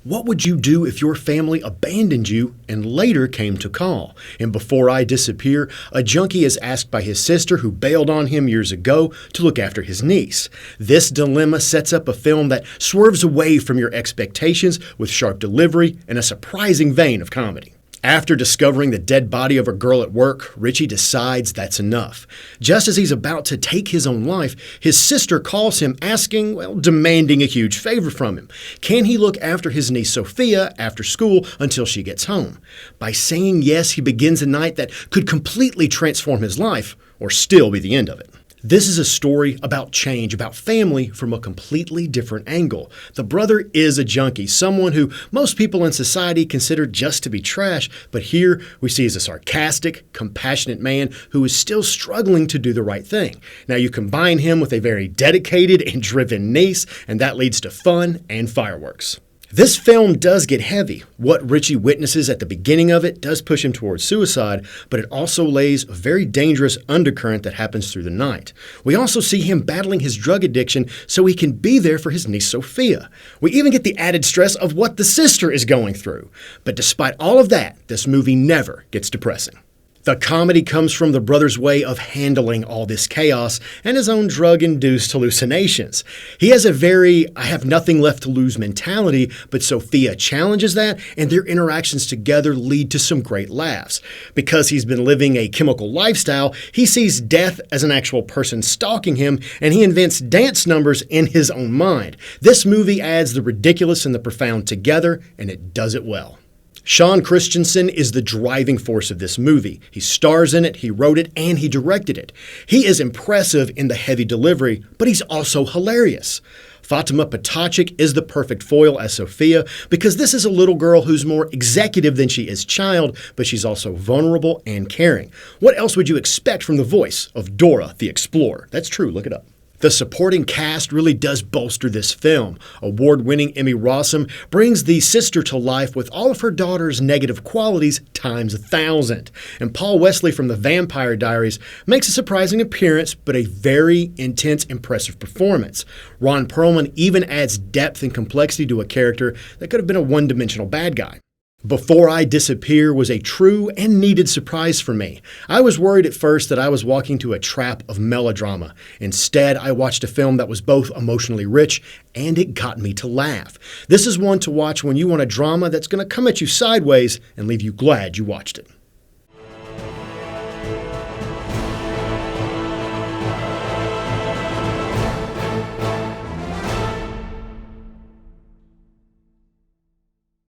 What would you do if your family abandoned you and later came to call? In Before I Disappear, a junkie is asked by his sister, who bailed on him years ago, to look after his niece. This dilemma sets up a film that swerves away from your expectations with sharp delivery and a surprising vein of comedy. After discovering the dead body of a girl at work, Richie decides that's enough. Just as he's about to take his own life, his sister calls him demanding a huge favor from him. Can he look after his niece Sophia after school until she gets home? By saying yes, he begins a night that could completely transform his life, or still be the end of it. This is a story about change, about family from a completely different angle. The brother is a junkie, someone who most people in society consider just to be trash, but here we see as a sarcastic, compassionate man who is still struggling to do the right thing. Now you combine him with a very dedicated and driven niece, and that leads to fun and fireworks. This film does get heavy. What Richie witnesses at the beginning of it does push him towards suicide, but it also lays a very dangerous undercurrent that happens through the night. We also see him battling his drug addiction so he can be there for his niece Sophia. We even get the added stress of what the sister is going through. But despite all of that, this movie never gets depressing. The comedy comes from the brother's way of handling all this chaos and his own drug-induced hallucinations. He has a very I have nothing left to lose mentality, but Sophia challenges that, and their interactions together lead to some great laughs. Because he's been living a chemical lifestyle, he sees death as an actual person stalking him, and he invents dance numbers in his own mind. This movie adds the ridiculous and the profound together, and it does it well. Sean Christensen is the driving force of this movie. He stars in it, he wrote it, and he directed it. He is impressive in the heavy delivery, but he's also hilarious. Fatima Potachik is the perfect foil as Sophia because this is a little girl who's more executive than she is child, but she's also vulnerable and caring. What else would you expect from the voice of Dora the Explorer? That's true, look it up. The supporting cast really does bolster this film. Award-winning Emmy Rossum brings the sister to life with all of her daughter's negative qualities times 1,000. And Paul Wesley from The Vampire Diaries makes a surprising appearance, but a very intense, impressive performance. Ron Perlman even adds depth and complexity to a character that could have been a one-dimensional bad guy. Before I Disappear was a true and needed surprise for me. I was worried at first that I was walking to a trap of melodrama. Instead, I watched a film that was both emotionally rich and it got me to laugh. This is one to watch when you want a drama that's going to come at you sideways and leave you glad you watched it.